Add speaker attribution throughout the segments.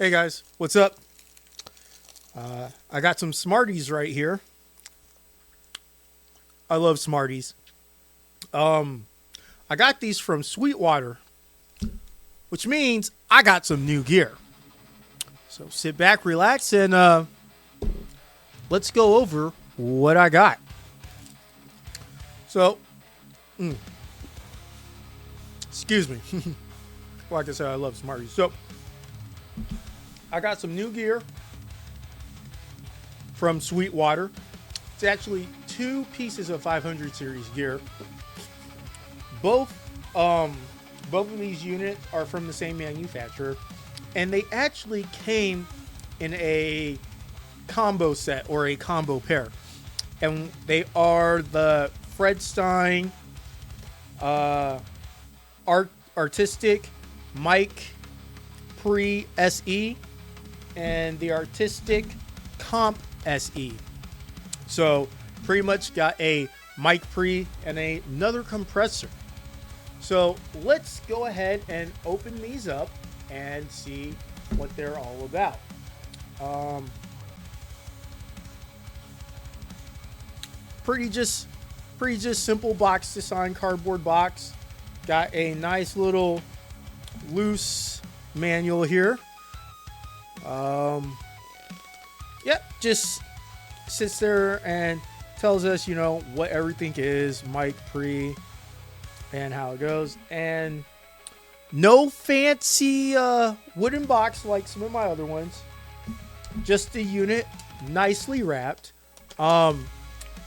Speaker 1: Hey guys, what's up? I got some Smarties right here. I love Smarties. Um, I got these from Sweetwater, which means I got some new gear. So sit back, relax, and let's go over what I got. So, excuse me. Like I said, I love Smarties. So, I got some new gear from Sweetwater. It's actually two pieces of 500 series gear. Both um, both of these units are from the same manufacturer, and they actually came in a combo set or a combo pair. And they are the Fredenstein Artistic Mike Pre SE and the Artistic Comp SE. So pretty much got a mic pre and another compressor. So let's go ahead and open these up and see what they're all about. Um, pretty just simple box design, cardboard box. Got a nice little loose manual here. Yep, just sits there and tells us, what everything is, mic pre, and how it goes. And no fancy wooden box like some of my other ones. Just the unit, nicely wrapped.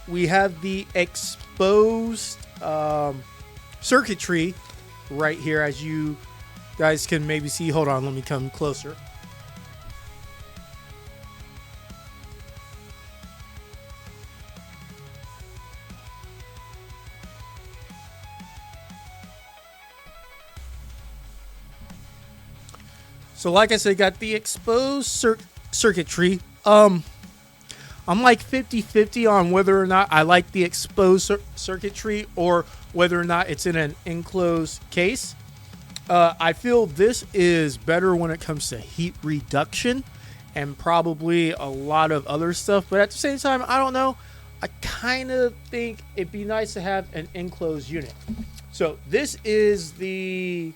Speaker 1: We have the exposed circuitry right here, as you guys can maybe see. Hold on, let me come closer. So like I said, got the exposed circuitry. I'm like 50-50 on whether or not I like the exposed circuitry or whether or not it's in an enclosed case. I feel this is better when it comes to heat reduction and probably a lot of other stuff. But at the same time, I don't know. I kind of think it'd be nice to have an enclosed unit. So this is the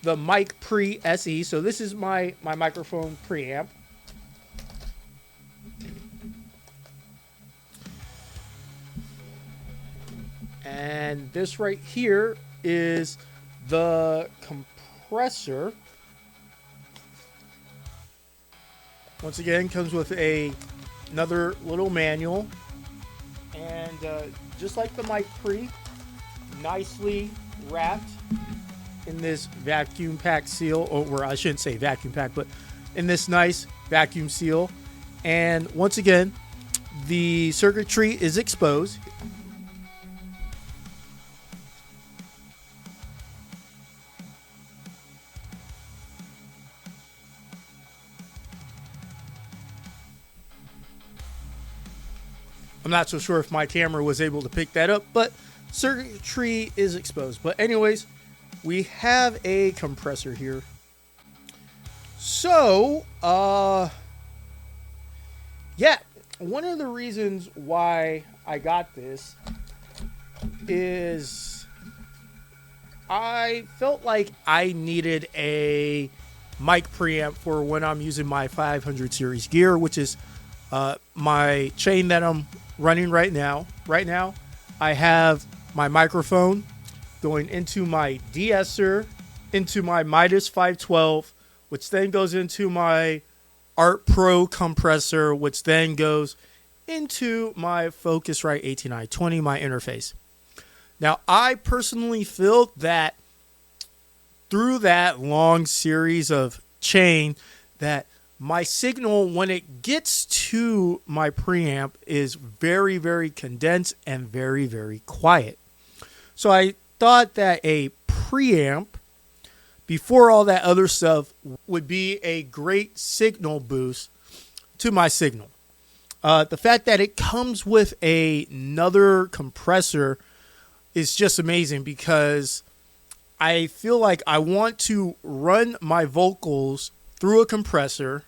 Speaker 1: mic pre SE. So this is my microphone preamp. And this right here is the compressor. Once again, comes with another little manual. And just like the mic pre, nicely wrapped in this vacuum pack seal, or I shouldn't say vacuum pack, but in this nice vacuum seal. And once again, the circuitry is exposed. I'm not so sure if my camera was able to pick that up, but circuitry is exposed. But anyways, we have a compressor here. So, yeah, one of the reasons why I got this is I felt like I needed a mic preamp for when I'm using my 500 series gear, which is my chain that I'm running right now. Right now, I have my microphone going into my de-esser, into my Midas 512, which then goes into my Art Pro compressor, which then goes into my Focusrite 18920, my interface. Now, I personally feel that through that long series of chain, that my signal, when it gets to my preamp, is very, very condensed and very, very quiet. So I thought that a preamp, before all that other stuff, would be a great signal boost to my signal. The fact that it comes with another compressor is just amazing, because I feel like I want to run my vocals through a compressor,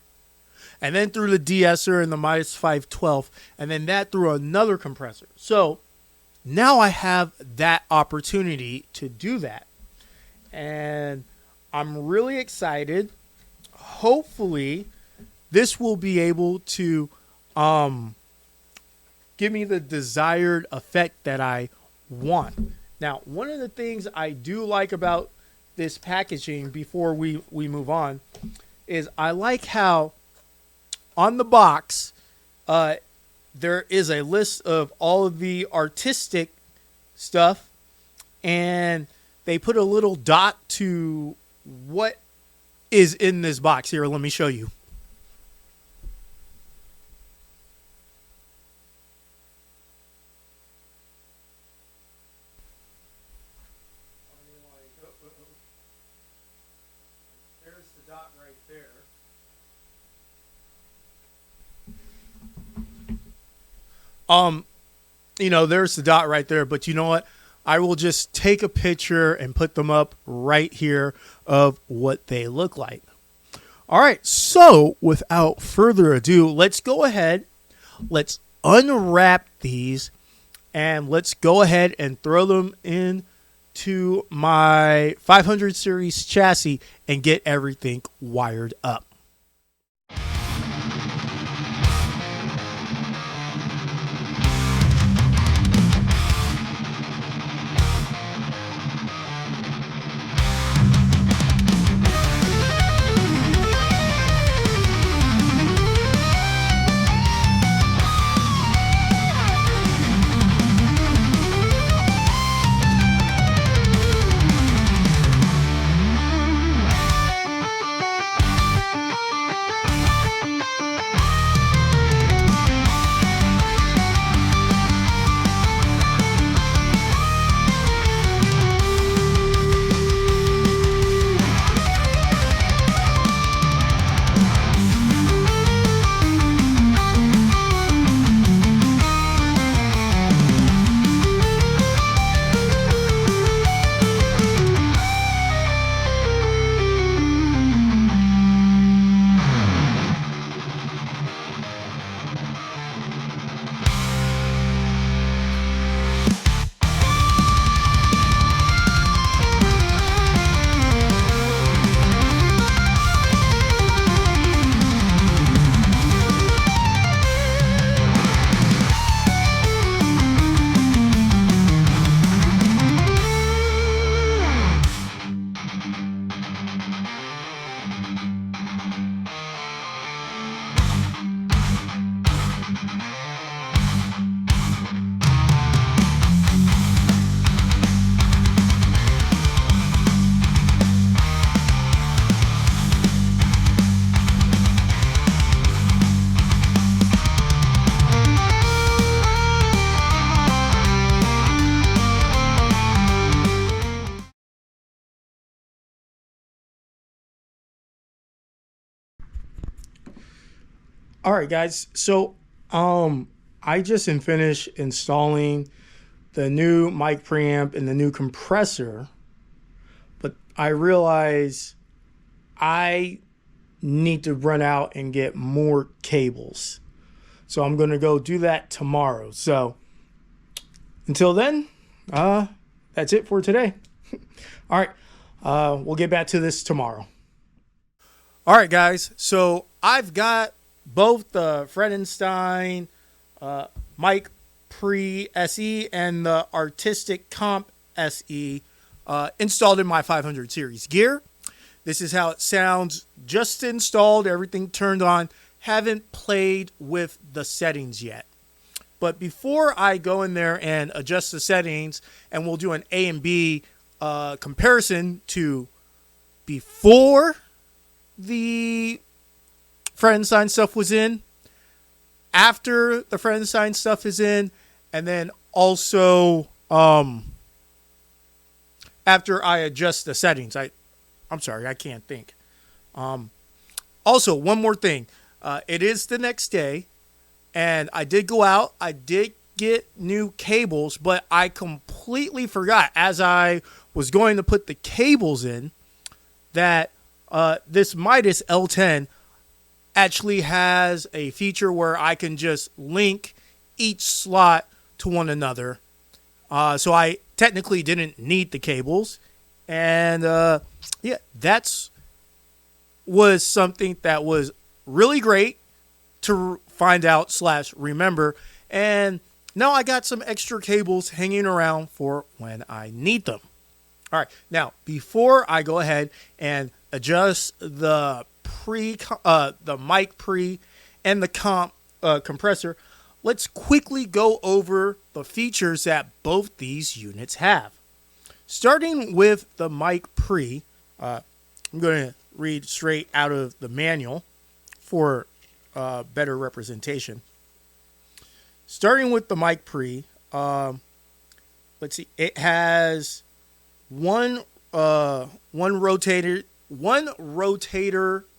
Speaker 1: and then through the de-esser and the minus 512, and then that through another compressor. So now I have that opportunity to do that. And I'm really excited. Hopefully, this will be able to give me the desired effect that I want. Now, one of the things I do like about this packaging before we move on is I like how on the box there is a list of all of the artistic stuff, and they put a little dot to what is in this box. Here, let me show you. There's the dot right there. There's the dot right there, but you know what? I will just take a picture and put them up right here of what they look like. All right, so without further ado, let's go ahead. Let's unwrap these and let's go ahead and throw them into my 500 series chassis and get everything wired up. All right, guys. So, I just finished installing the new mic preamp and the new compressor, but I realize I need to run out and get more cables. So I'm going to go do that tomorrow. So until then, that's it for today. All right. We'll get back to this tomorrow. All right, guys. So I've got both the Fredenstein Mic Pre SE and the Artistic Comp SE installed in my 500 series gear. This is how it sounds. Just installed, everything turned on. Haven't played with the settings yet. But before I go in there and adjust the settings, and we'll do an A and B comparison to before the Fredenstein stuff was in, after the Fredenstein stuff is in, and then also after I adjust the settings. I'm sorry, I can't think. Also, one more thing. It is the next day, and I did go out. I did get new cables, but I completely forgot as I was going to put the cables in that this Midas L10 actually has a feature where I can just link each slot to one another. So I technically didn't need the cables. And yeah, that's was something that was really great to find out / remember. And now I got some extra cables hanging around for when I need them. All right, now before I go ahead and adjust the mic pre and the compressor, let's quickly go over the features that both these units have. Starting with the mic pre, I'm going to read straight out of the manual for better representation. Starting with the mic pre, let's see, it has one rotator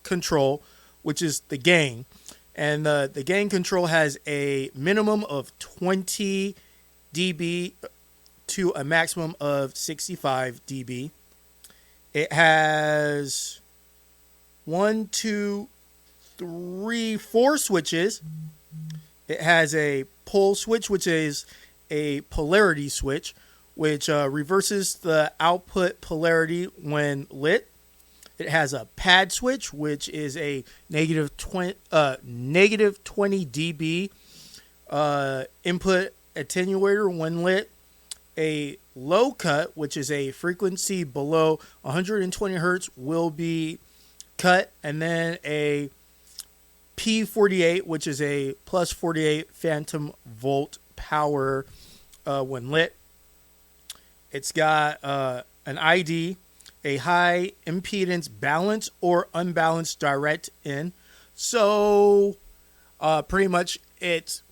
Speaker 1: control, which is the gain, and the gain control has a minimum of 20 dB to a maximum of 65 dB. It has 1, 2, 3, 4 switches. It has a pole switch, which is a polarity switch, which reverses the output polarity when lit. It has a pad switch, which is a negative 20 dB input attenuator when lit. A low cut, which is a frequency below 120 hertz, will be cut, and then a P48, which is a plus 48 phantom volt power when lit. It's got an ID, a high impedance balance or unbalanced direct in. So pretty much it's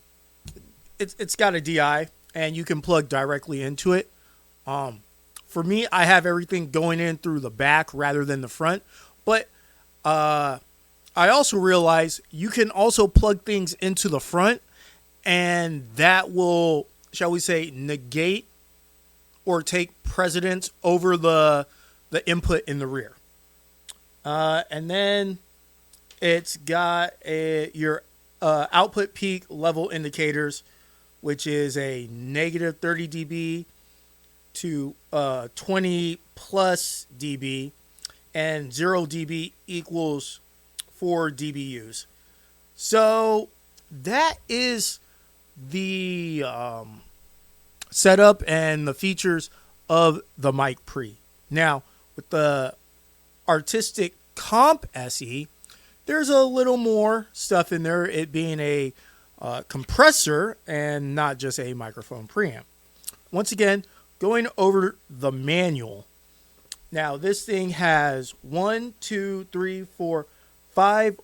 Speaker 1: got a DI and you can plug directly into it. For me, I have everything going in through the back rather than the front, but I also realize you can also plug things into the front, and that will, shall we say, negate or take precedence over the input in the rear. And then it's got your output peak level indicators, which is a negative 30 dB to 20 plus dB, and 0 dB equals 4 dBUs. So that is the setup and the features of the mic pre. Now, with the Artistic Comp SE, there's a little more stuff in there, it being a compressor and not just a microphone preamp. Once again, going over the manual. Now, this thing has 1, 2, 3, 4, 5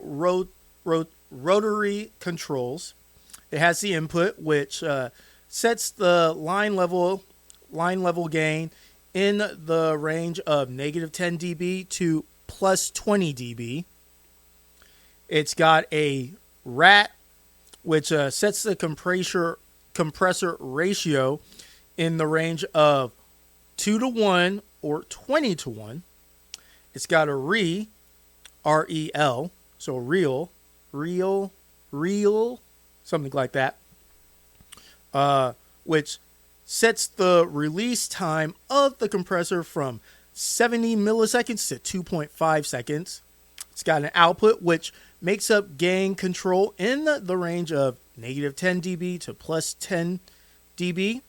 Speaker 1: rotary controls. It has the input, which sets the line level gain in the range of negative 10 dB to plus 20 dB. It's got a RAT, which sets the compressor ratio in the range of 2:1 or 20:1. It's got a REL, so real, something like that, which sets the release time of the compressor from 70 milliseconds to 2.5 seconds. It's got an output which makes up gain control in the range of negative 10 dB to plus 10 dB.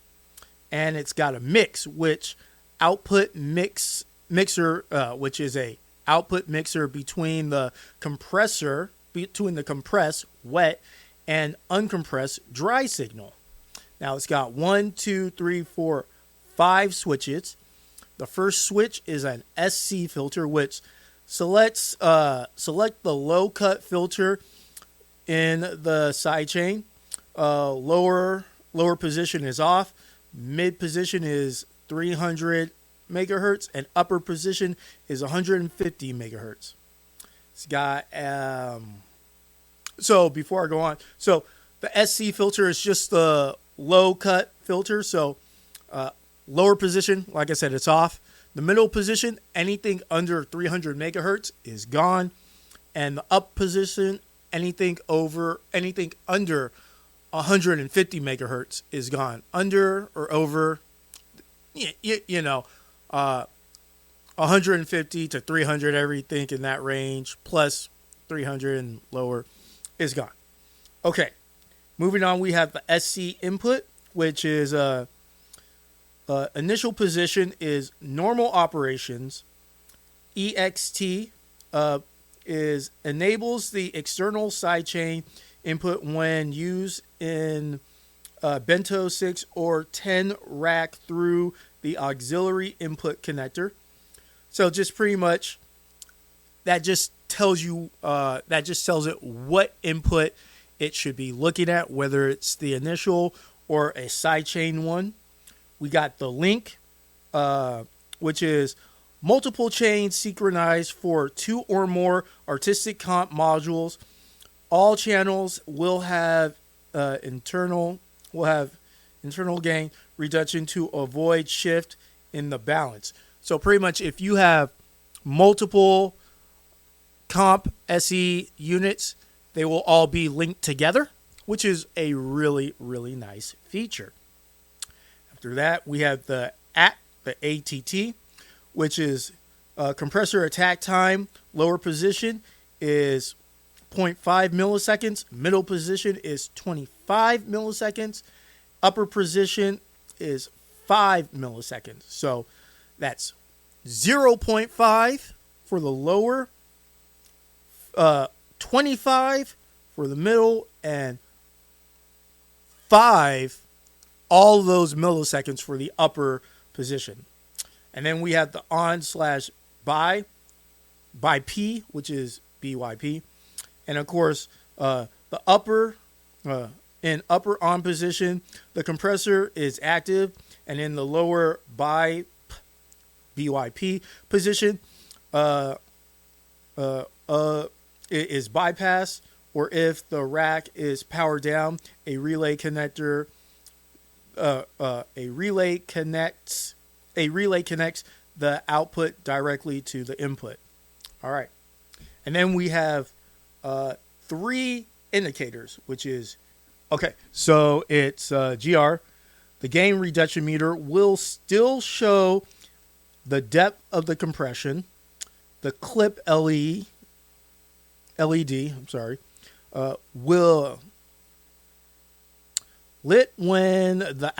Speaker 1: And it's got a mix, which mixer, which is a output mixer between the compress wet and uncompressed dry signal. Now it's got 1, 2, 3, 4, 5 switches. The first switch is an SC filter, which select the low cut filter in the sidechain. Lower position is off. Mid position is 300 megahertz, and upper position is 150 megahertz. It's got so before I go on, so the SC filter is just the low cut filter. So Lower position, like I said, it's off. The middle position, anything under 300 megahertz is gone. And the up position, anything under 150 megahertz is gone. Under or over, 150 to 300, everything in that range, plus 300 and lower is gone. Okay, moving on, we have the SC input, which is initial position is normal operations. EXT is enables the external sidechain input when used in bento 6 or 10 rack through the auxiliary input connector. So just pretty much that just tells it what input it should be looking at, whether it's the initial or a sidechain one. We got the link, which is multiple chains synchronized for 2 or more artistic comp modules. All channels will have internal gain reduction to avoid shift in the balance. So pretty much if you have multiple comp SE units, they will all be linked together, which is a really, really nice feature. After that, we have the ATT, which is compressor attack time. Lower position is 0.5 milliseconds. Middle position is 25 milliseconds. Upper position is 5 milliseconds. So that's 0.5 for the lower, 25 for the middle, and 5, all those milliseconds for the upper position. And then we have the on/by P, which is BYP. And of course, the upper, in upper on position, the compressor is active, and in the lower by BYP position, it is bypass, or if the rack is powered down, a relay connects the output directly to the input. All right, and then we have 3 indicators, which is so it's GR. The gain reduction meter will still show the depth of the compression. The clip LED, will lit when the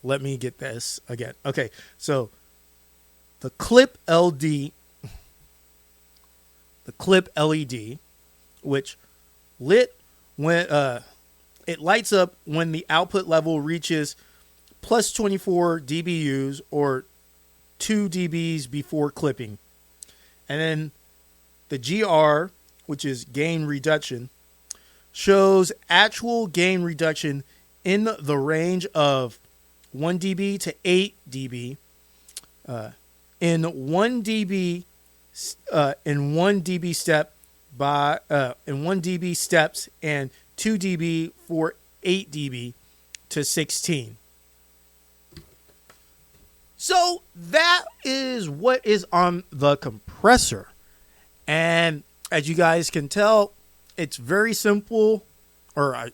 Speaker 1: let me get this again. Okay, so the clip LED, which lit when it lights up when the output level reaches plus 24 dBUs or 2 dBs before clipping. And then the GR, which is gain reduction, shows actual gain reduction in the range of 1 dB to 8 dB in 1 dB steps and 2 dB for 8 dB to 16. So that is what is on the compressor. And as you guys can tell, it's very simple, or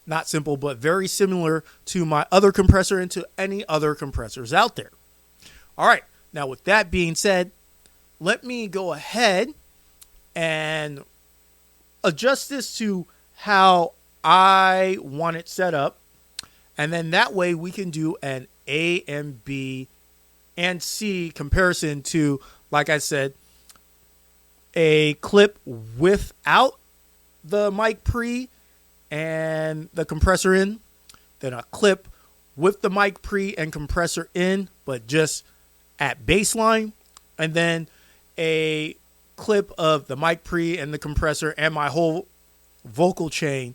Speaker 1: not simple, but very similar to my other compressor and to any other compressors out there. All right. Now, with that being said, let me go ahead and adjust this to how I want it set up. And then that way we can do an A and B and C comparison to, like I said, a clip without the mic pre and the compressor in, then a clip with the mic pre and compressor in, but just at baseline, and then a clip of the mic pre and the compressor and my whole vocal chain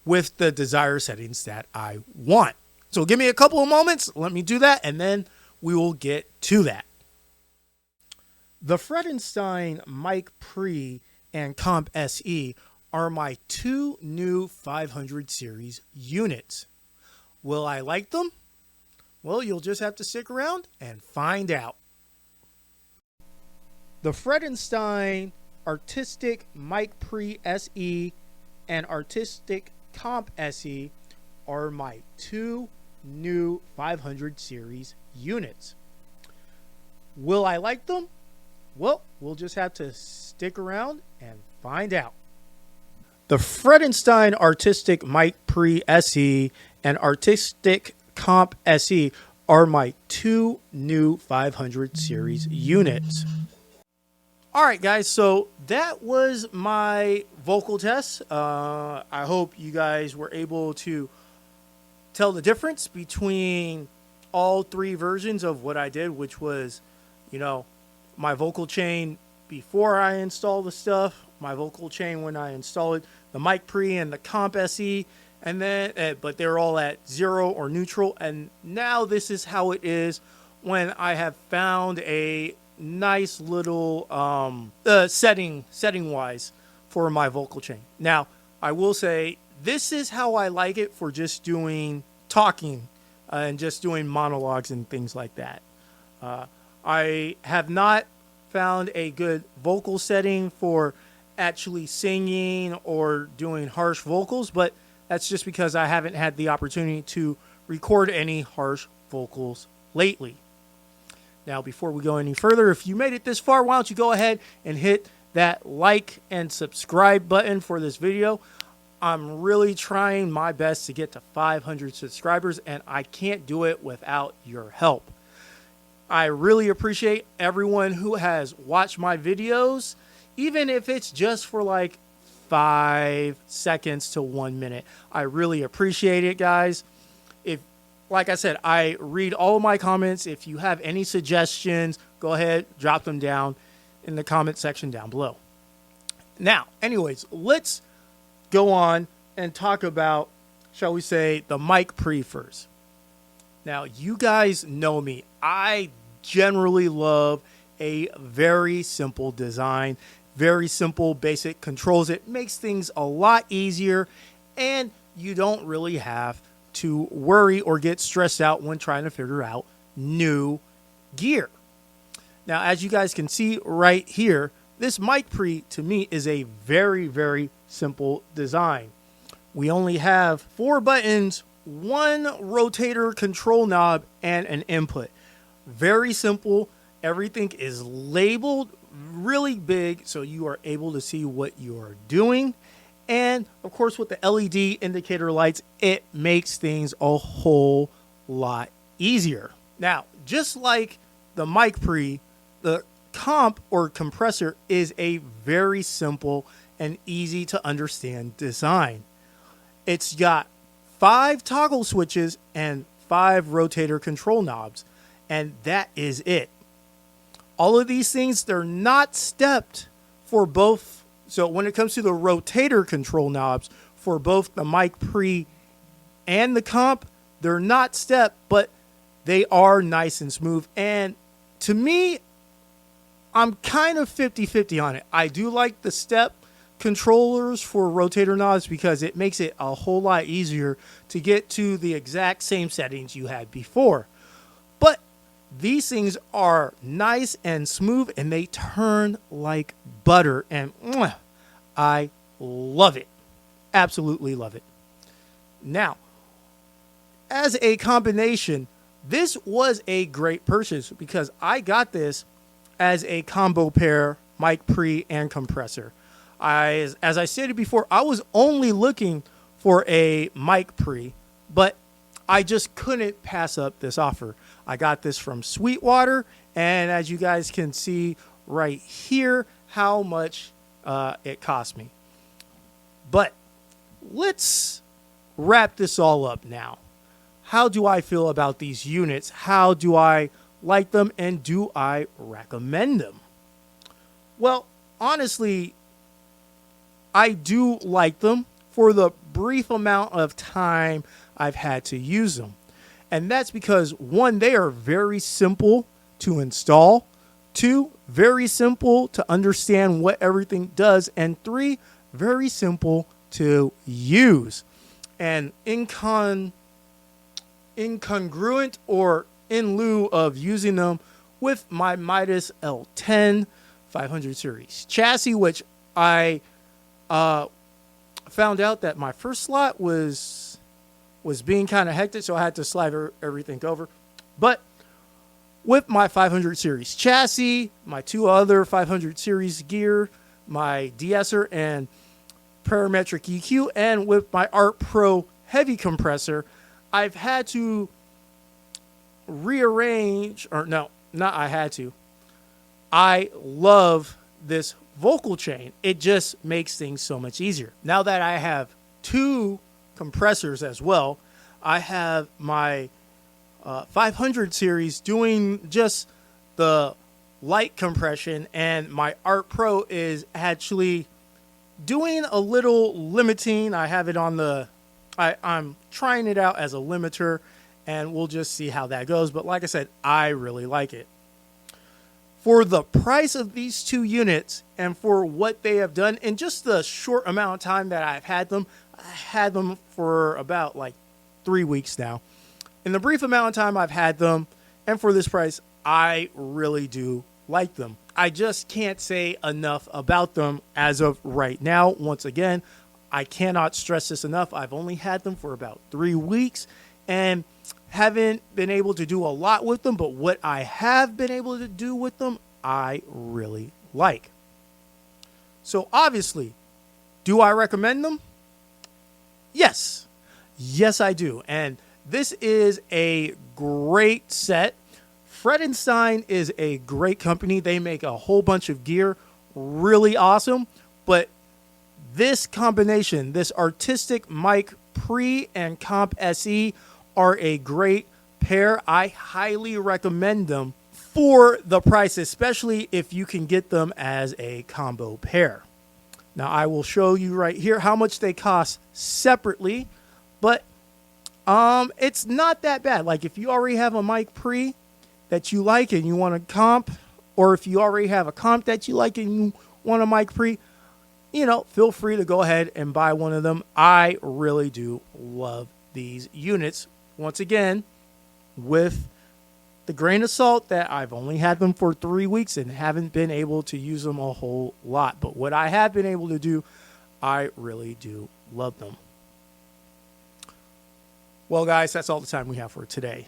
Speaker 1: with the desired settings that I want. So give me a couple of moments, let me do that, and then we will get to that. The Fredenstein mic pre and Comp SE are my 2 new 500 series units. Will I like them? Well, you'll just have to stick around and find out. The Fredenstein Artistic Mic Pre SE and Artistic Comp SE are my two new 500 series units. Will I like them? Well, we'll just have to stick around and find out. The Fredenstein Artistic Mic Pre SE and Artistic Comp SE are my two new 500 series units. All right, guys, so that was my vocal test. I hope you guys were able to tell the difference between all three versions of what I did, which was, my vocal chain before I install the stuff, my vocal chain when I install it, the mic pre and the comp SE, and then, but they're all at 0 or neutral. And now this is how it is when I have found a nice little setting wise for my vocal chain. Now, I will say this is how I like it for just doing talking and just doing monologues and things like that. I have not found a good vocal setting for actually singing or doing harsh vocals, but that's just because I haven't had the opportunity to record any harsh vocals lately. Now, before we go any further, if you made it this far, why don't you go ahead and hit that like and subscribe button for this video. I'm really trying my best to get to 500 subscribers, and I can't do it without your help. I really appreciate everyone who has watched my videos, even if it's just for like 5 seconds to 1 minute. I really appreciate it, guys. Like I said, I read all of my comments. If you have any suggestions, go ahead, drop them down in the comment section down below. Now, anyways, let's go on and talk about, shall we say, the mic pre first. Now, you guys know me. I generally love a very simple design, very simple basic controls. It makes things a lot easier, and you don't really have to worry or get stressed out when trying to figure out new gear. Now, as you guys can see right here, this mic pre to me is a very, very simple design. We only have 4 buttons, 1 rotator control knob, and an input. Very simple. Everything is labeled really big so you are able to see what you are doing. And of course, with the LED indicator lights, it makes things a whole lot easier. Now, just like the mic pre, the comp or compressor is a very simple and easy to understand design. It's got 5 toggle switches and 5 rotator control knobs, and that is it. All of these things, they're not stepped for both. So when it comes to the rotator control knobs for both the mic pre and the comp, they're not stepped, but they are nice and smooth. And to me, I'm kind of 50-50 on it. I do like the step controllers for rotator knobs because it makes it a whole lot easier to get to the exact same settings you had before. But these things are nice and smooth, and they turn like butter, and I love it. Absolutely love it. Now, as a combination, this was a great purchase because I got this as a combo pair, mic pre and compressor. As I stated before, I was only looking for a mic pre, but I just couldn't pass up this offer. I got this from Sweetwater, and as you guys can see right here, how much it cost me. But let's wrap this all up now. How do I feel about these units? How do I like them, and do I recommend them? Well, honestly, I do like them for the brief amount of time I've had to use them. And that's because, 1, they are very simple to install. 2, very simple to understand what everything does. And 3, very simple to use. And in incongruent or in lieu of using them with my Midas L10 500 series chassis, which I found out that my first slot was being kind of hectic, so I had to slide everything over. But with my 500 series chassis, my two other 500 series gear, my de-esser and parametric EQ, and with my Art Pro heavy compressor, I've had to rearrange, or no, not I had to. I love this vocal chain. It just makes things so much easier. Now that I have two compressors as well, I have my 500 series doing just the light compression, and my Art Pro is actually doing a little limiting. I have it on the, I'm trying it out as a limiter, and we'll just see how that goes. But like I said, I really like it. For the price of these two units and for what they have done in just the short amount of time that I've had them, I had them for about like 3 weeks now. In the brief amount of time I've had them, and for this price, I really do like them. I just can't say enough about them as of right now. Once again, I cannot stress this enough. I've only had them for about 3 weeks and haven't been able to do a lot with them, but what I have been able to do with them, I really like. So obviously, do I recommend them? Yes. Yes, I do. And this is a great set. Fredenstein is a great company. They make a whole bunch of gear, really awesome. But this combination, this artistic mic pre and comp SE, are a great pair. I highly recommend them for the price, especially if you can get them as a combo pair. Now, I will show you right here how much they cost separately, but it's not that bad. Like if you already have a mic pre that you like and you want a comp, or if you already have a comp that you like and you want a mic pre, you know, feel free to go ahead and buy one of them. I really do love these units. Once again, with the grain of salt that I've only had them for 3 weeks and haven't been able to use them a whole lot. But what I have been able to do, I really do love them. Well, guys, that's all the time we have for today.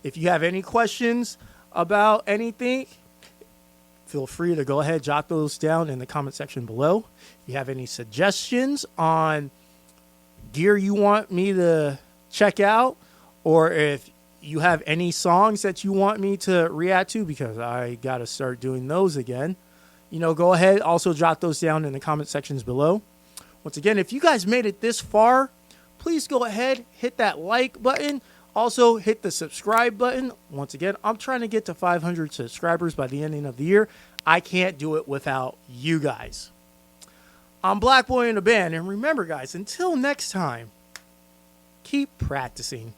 Speaker 1: If you have any questions about anything, feel free to go ahead, jot those down in the comment section below. If you have any suggestions on gear you want me to check out, or if you have any songs that you want me to react to, because I got to start doing those again, you know, go ahead. Also jot those down in the comment sections below. Once again, if you guys made it this far, please go ahead, hit that like button. Also hit the subscribe button. Once again, I'm trying to get to 500 subscribers by the ending of the year. I can't do it without you guys. I'm Black Boy in the Band. And remember, guys, until next time, keep practicing.